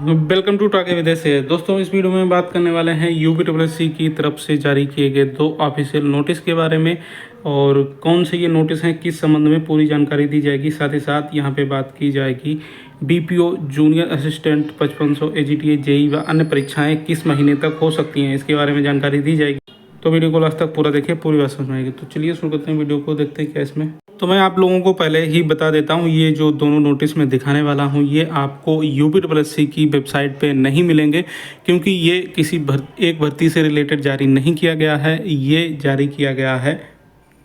Welcome to टाके विदेश से। दोस्तों, इस वीडियो में बात करने वाले हैं यूपीएससी की तरफ से जारी किए गए 2 ऑफिशियल नोटिस के बारे में और कौन से ये नोटिस हैं, किस संबंध में पूरी जानकारी दी जाएगी। साथ ही साथ यहाँ पे बात की जाएगी BPO junior assistant 5500 AGTA JE व अन्य परीक्षाएं किस महीने तक हो सकती हैं, इसके बारे में जानकारी दी जाएगी। तो वीडियो को लास्ट तक पूरा देखिए, पूरी बात समझ में आएगी। तो चलिए शुरू करते हैं वीडियो को, देखते हैं क्या इसमें। तो मैं आप लोगों को पहले ही बता देता हूं, ये जो दोनों नोटिस में दिखाने वाला हूं ये आपको यूपीएससी की वेबसाइट पे नहीं मिलेंगे, क्योंकि ये किसी एक भर्ती से रिलेटेड जारी नहीं किया गया है। ये जारी किया गया है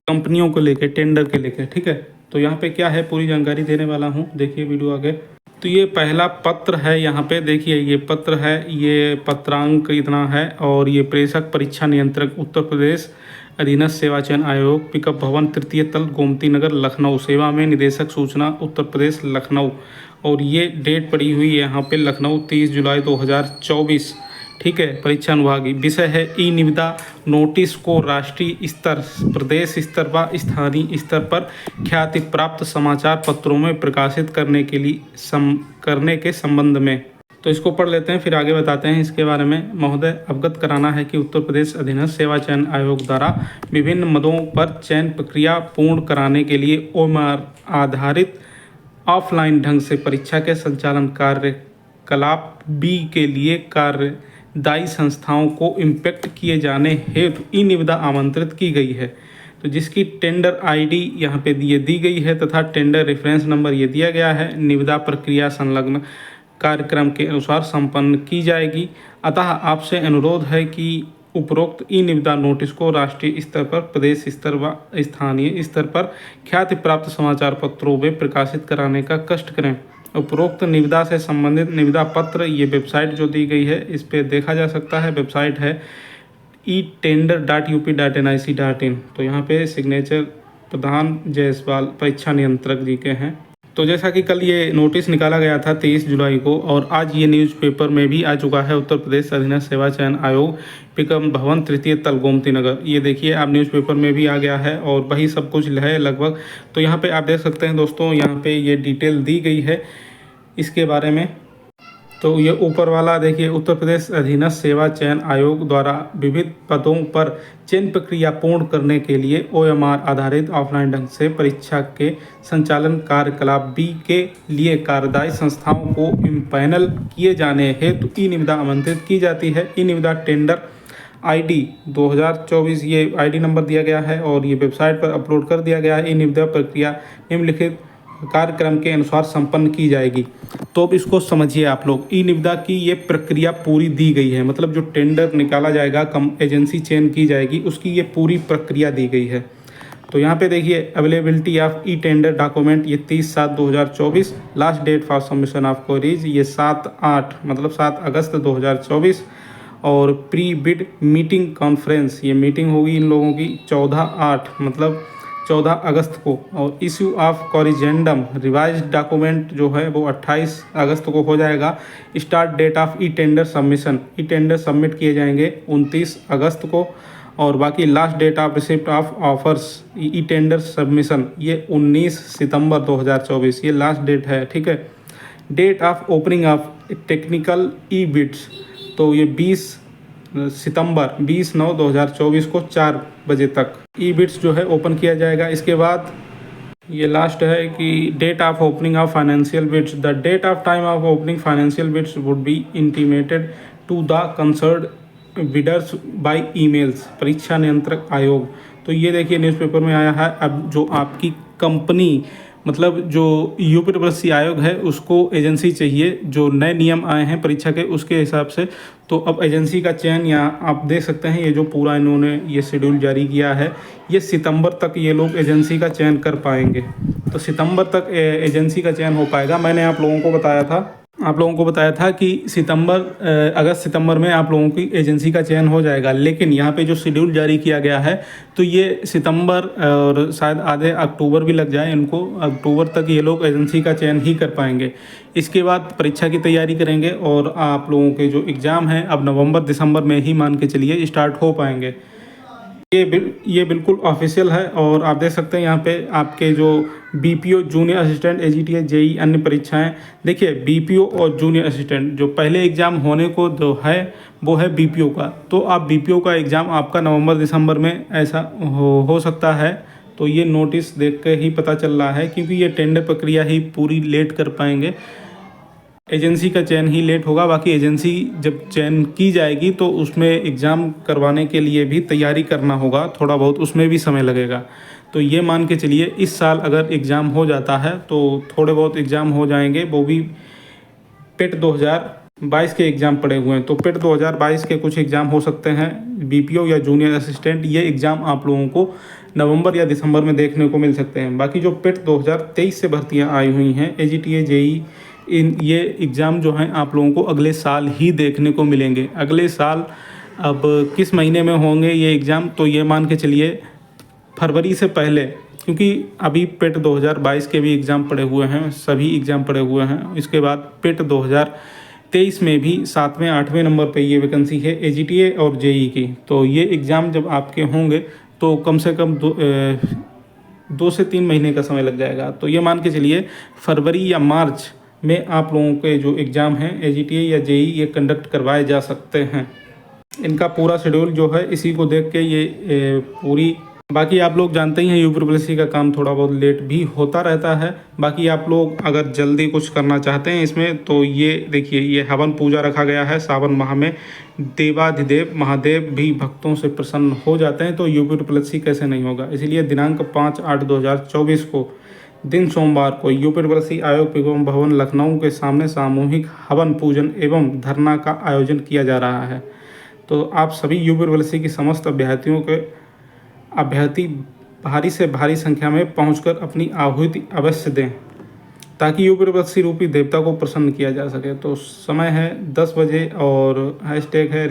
कंपनियों को लेकर, टेंडर के लेकर, ठीक है। तो यहाँ पे क्या है, पूरी जानकारी देने वाला हूँ, देखिए वीडियो आगे। तो ये पहला पत्र है, यहाँ पे देखिए ये पत्र है, ये पत्रांक इतना है और ये प्रेषक परीक्षा नियंत्रक उत्तर प्रदेश अधीनस्थ सेवा चयन आयोग, पिकअप भवन, तृतीय तल, गोमती नगर, लखनऊ। सेवा में निदेशक सूचना उत्तर प्रदेश लखनऊ। और ये डेट पड़ी हुई है यहाँ पे लखनऊ 30 जुलाई 2024, ठीक है। परीक्षा अनुभागीय विषय है ई निविदा नोटिस को राष्ट्रीय स्तर, प्रदेश स्तर व स्थानीय स्तर पर ख्याति प्राप्त समाचार पत्रों में प्रकाशित करने के लिए करने के संबंध में। तो इसको पढ़ लेते हैं, फिर आगे बताते हैं इसके बारे में। महोदय, अवगत कराना है कि उत्तर प्रदेश अधीनस्थ सेवा चयन आयोग द्वारा विभिन्न मदों पर चयन प्रक्रिया पूर्ण कराने के लिए ओएमआर आधारित ऑफलाइन ढंग से परीक्षा के संचालन कार्यकलाप बी के लिए कार्यदायी संस्थाओं को इम्पैक्ट किए जाने हेतु ई निविदा आमंत्रित की गई है। तो जिसकी टेंडर आईडी यहाँ पे ये दी गई है तथा टेंडर रेफरेंस नंबर ये दिया गया है। निविदा प्रक्रिया संलग्न कार्यक्रम के अनुसार संपन्न की जाएगी। अतः आपसे अनुरोध है कि उपरोक्त ई निविदा नोटिस को राष्ट्रीय स्तर पर, प्रदेश स्तर व स्थानीय स्तर पर ख्याति प्राप्त समाचार पत्रों में प्रकाशित कराने का कष्ट करें। उपरोक्त निविदा से संबंधित निविदा पत्र, ये वेबसाइट जो दी गई है इस पर देखा जा सकता है। वेबसाइट है etender.up.nic.in। तो यहाँ पे सिग्नेचर प्रधान जायसवाल परीक्षा नियंत्रक जी के हैं। तो जैसा कि कल ये नोटिस निकाला गया था 23 जुलाई को, और आज ये न्यूज़पेपर में भी आ चुका है। उत्तर प्रदेश अधीनस्थ सेवा चयन आयोग, पिकअप भवन, तृतीय तल, गोमती नगर। ये देखिए आप न्यूज़पेपर में भी आ गया है और वही सब कुछ है लगभग। तो यहाँ पे आप देख सकते हैं दोस्तों, यहाँ पे ये डिटेल दी गई है इसके बारे में। तो ये ऊपर वाला देखिए, उत्तर प्रदेश अधीनस्थ सेवा चयन आयोग द्वारा विविध पदों पर चयन प्रक्रिया पूर्ण करने के लिए ओएमआर आधारित ऑफलाइन ढंग से परीक्षा के संचालन कार्यकलाप बी के लिए कार्यदायी संस्थाओं को इम्पैनल किए जाने हेतु ई निविदा आमंत्रित की जाती है। ई निविदा टेंडर आईडी 2024, ये आईडी नंबर दिया गया है और ये वेबसाइट पर अपलोड कर दिया गया है। ई निविदा प्रक्रिया निम्नलिखित कार्यक्रम के अनुसार संपन्न की जाएगी। तो अब इसको समझिए आप लोग, ई निविदा की ये प्रक्रिया पूरी दी गई है, मतलब जो टेंडर निकाला जाएगा, कम एजेंसी चयन की जाएगी, उसकी ये पूरी प्रक्रिया दी गई है। तो यहाँ पे देखिए availability of e tender document, ये 30/7/2024। Last date for submission of queries ये 7/8 मतलब 7 अगस्त 2024। और प्री बिड मीटिंग कॉन्फ्रेंस, ये मीटिंग होगी इन लोगों की 14/8 मतलब 14 अगस्त को। और issue of corrigendum revise document जो है वो 28 अगस्त को हो जाएगा। Start date of e tender submission, e tender submit किए जाएंगे 29 अगस्त को। और बाकी last date of receipt of offers e tender submission ये 19 सितंबर 2024, ये लास्ट डेट है, ठीक है। Date of opening of technical e bids, तो ये 20 सितंबर 20/9/2024 को 4 बजे तक ई बिट्स जो है ओपन किया जाएगा। इसके बाद ये लास्ट है कि date of opening of financial bids, the date of time of opening financial bids would be intimated to the concerned bidders by emails, परीक्षा नियंत्रक आयोग। तो ये देखिए न्यूज़पेपर में आया है। अब जो आपकी कंपनी, मतलब जो यूपीएससी आयोग है उसको एजेंसी चाहिए, जो नए नियम आए हैं परीक्षा के उसके हिसाब से। तो अब एजेंसी का चयन यहाँ आप देख सकते हैं, ये जो पूरा इन्होंने ये शेड्यूल जारी किया है, ये सितंबर तक ये लोग एजेंसी का चयन कर पाएंगे। तो सितंबर तक एजेंसी का चयन हो पाएगा। मैंने आप लोगों को बताया था कि अगस्त सितंबर में आप लोगों की एजेंसी का चयन हो जाएगा। लेकिन यहाँ पे जो शेड्यूल जारी किया गया है तो ये सितंबर और शायद आधे अक्टूबर भी लग जाए इनको, अक्टूबर तक ये लोग एजेंसी का चयन ही कर पाएंगे। इसके बाद परीक्षा की तैयारी करेंगे और आप लोगों के जो एग्ज़ाम हैं अब नवंबर दिसंबर में ही मान के चलिए स्टार्ट हो पाएंगे। ये बिल्कुल ऑफिशियल है। और आप देख सकते हैं यहाँ पे आपके जो BPO junior assistant AGTA JE अन्य परीक्षाएं, देखिए बीपीओ और जूनियर असिस्टेंट जो पहले एग्ज़ाम होने को जो है वो है बीपीओ का। तो आप बीपीओ का एग्ज़ाम आपका नवंबर दिसंबर में ऐसा हो सकता है। तो ये नोटिस देख के ही पता चल रहा है, क्योंकि ये टेंडर प्रक्रिया ही पूरी लेट कर पाएंगे, एजेंसी का चयन ही लेट होगा। बाकी एजेंसी जब चयन की जाएगी तो उसमें एग्ज़ाम करवाने के लिए भी तैयारी करना होगा, थोड़ा बहुत उसमें भी समय लगेगा। तो ये मान के चलिए इस साल अगर एग्ज़ाम हो जाता है तो थोड़े बहुत एग्ज़ाम हो जाएंगे, वो भी पेट 2022 के एग्ज़ाम पड़े हुए हैं। तो पेट 2022 के कुछ एग्ज़ाम हो सकते हैं बीपीओ या जूनियर असिस्टेंट। ये एग्ज़ाम आप लोगों को नवंबर या दिसंबर में देखने को मिल सकते हैं। बाकी जो पेट 2023 से भर्तियां आई हुई हैं एजीटीए जेई, ये एग्ज़ाम जो हैं आप लोगों को अगले साल ही देखने को मिलेंगे। अगले साल अब किस महीने में होंगे ये एग्ज़ाम, तो ये मान के चलिए फरवरी से पहले, क्योंकि अभी पेट 2022 के भी एग्ज़ाम पड़े हुए हैं, सभी एग्ज़ाम पड़े हुए हैं। इसके बाद पेट 2023 में भी 7वें 8वें नंबर पे ये वैकेंसी है एजीटीए और जेई की। तो ये एग्ज़ाम जब आपके होंगे तो कम से कम 2 से 3 महीने का समय लग जाएगा। तो ये मान के चलिए फरवरी या मार्च में आप लोगों के जो एग्ज़ाम हैं एजीटीए या जेई ये कंडक्ट करवाए जा सकते हैं। इनका पूरा शेड्यूल जो है इसी को देख के ये पूरी, बाकी आप लोग जानते ही हैं यूपीपीएससी का काम थोड़ा बहुत लेट भी होता रहता है। बाकी आप लोग अगर जल्दी कुछ करना चाहते हैं इसमें तो ये देखिए, ये हवन पूजा रखा गया है। सावन माह में देवाधिदेव महादेव भी भक्तों से प्रसन्न हो जाते हैं, तो यूपीपीएससी कैसे नहीं होगा। इसीलिए दिनांक 5/8/2024 को दिन सोमवार को यूपीपीएससी आयोग एवं भवन लखनऊ के सामने सामूहिक हवन पूजन एवं धरना का आयोजन किया जा रहा है। तो आप सभी यूपीपीएससी की समस्त अभ्यर्थी भारी से भारी संख्या में पहुंचकर अपनी आहुति अवश्य दें, ताकि यूपीपीएससी रूपी देवता को प्रसन्न किया जा सके। तो समय है 10 बजे और हैशटैग है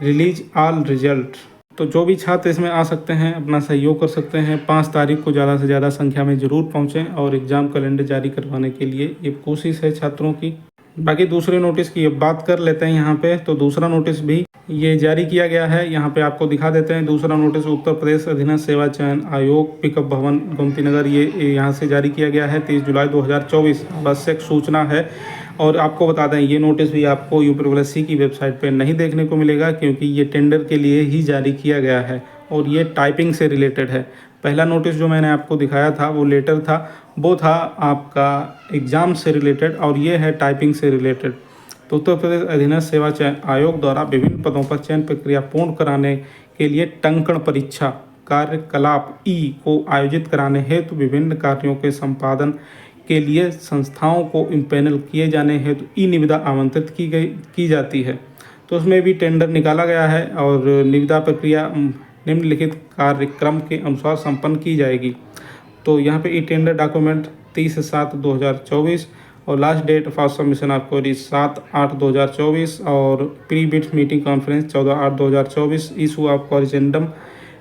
रिलीज ऑल रिजल्ट। तो जो भी छात्र इसमें आ सकते हैं अपना सहयोग कर सकते हैं। 5 तारीख को ज़्यादा से ज़्यादा संख्या में ज़रूर पहुँचें और एग्ज़ाम कैलेंडर जारी करवाने के लिए ये कोशिश है छात्रों की। बाकी दूसरे नोटिस की बात कर लेते हैं यहाँ पे। तो दूसरा नोटिस भी ये जारी किया गया है, यहाँ पे आपको दिखा देते हैं। दूसरा नोटिस उत्तर प्रदेश अधीनस्थ सेवा चयन आयोग पिकअप भवन गोमती नगर, ये यहाँ से जारी किया गया है 30 जुलाई 2024। आवश्यक सूचना है। और आपको बता दें ये नोटिस भी आपको यूपीपीएससी की वेबसाइट पे नहीं देखने को मिलेगा, क्योंकि ये टेंडर के लिए ही जारी किया गया है और ये टाइपिंग से रिलेटेड है। पहला नोटिस जो मैंने आपको दिखाया था वो लेटर था, वो था आपका एग्ज़ाम से रिलेटेड, और ये है टाइपिंग से रिलेटेड। तो उत्तर प्रदेश अधीनस्थ सेवा चयन आयोग द्वारा विभिन्न पदों पर चयन प्रक्रिया पूर्ण कराने के लिए टंकण परीक्षा कार्यकलाप ई को आयोजित कराने हेतु विभिन्न कार्यों के संपादन के लिए संस्थाओं को इम्पैनल किए जाने हेतु ई निविदा आमंत्रित की जाती है। तो उसमें भी टेंडर निकाला गया है और निविदा प्रक्रिया निम्नलिखित कार्यक्रम के अनुसार संपन्न की जाएगी। तो यहाँ पे ई टेंडर डॉक्यूमेंट 30/7/2024 और last date for submission of query 7/8/2024 और pre bid meeting conference 14/8/2024। Issue of corrigendum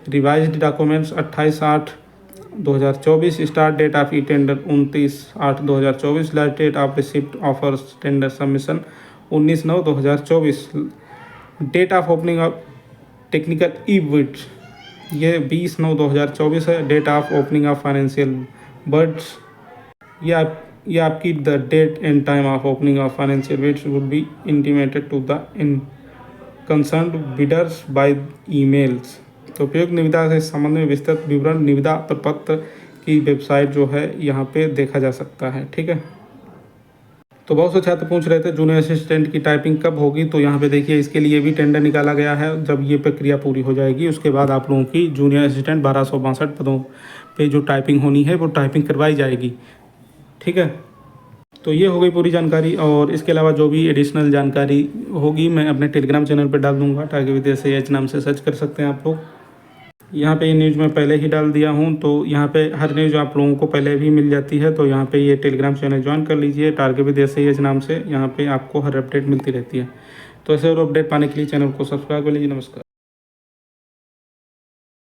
revised documents 28/8/2024। Start date of e tender 29/8/2024। Last date of receipt offers tender submission 19/9/2024। Date of opening of technical e bid ये 20/9/2024 है। Date of opening of financial bids ये आपकी the date and time of opening of financial bids would be intimated to the concerned bidders by emails. तो उपयुक्त निविदा से संबंध में विस्तृत विवरण निविदा प्रपत्र की वेबसाइट जो है यहाँ पे देखा जा सकता है। ठीक है। तो बहुत से छात्र पूछ रहे थे जूनियर असिस्टेंट की टाइपिंग कब होगी, तो यहाँ पे देखिए इसके लिए भी टेंडर निकाला गया है। जब ये प्रक्रिया पूरी हो जाएगी उसके बाद आप लोगों की जूनियर असिस्टेंट 1262 पदों पे जो टाइपिंग होनी है वो टाइपिंग करवाई जाएगी। ठीक है। तो ये हो गई पूरी जानकारी, और इसके अलावा जो भी एडिशनल जानकारी होगी मैं अपने टेलीग्राम चैनल पर डाल दूँगा, ताकि विदेश एच नाम से सर्च कर सकते हैं आप लोग। यहाँ पे ये न्यूज़ मैं पहले ही डाल दिया हूँ, तो यहाँ पे हर न्यूज़ आप लोगों को पहले भी मिल जाती है। तो यहाँ पे ये टेलीग्राम चैनल ज्वाइन कर लीजिए टारगेट विदेश एच नाम से, यहाँ पे आपको हर अपडेट मिलती रहती है। तो ऐसे और अपडेट पाने के लिए चैनल को सब्सक्राइब कर लीजिए। नमस्कार।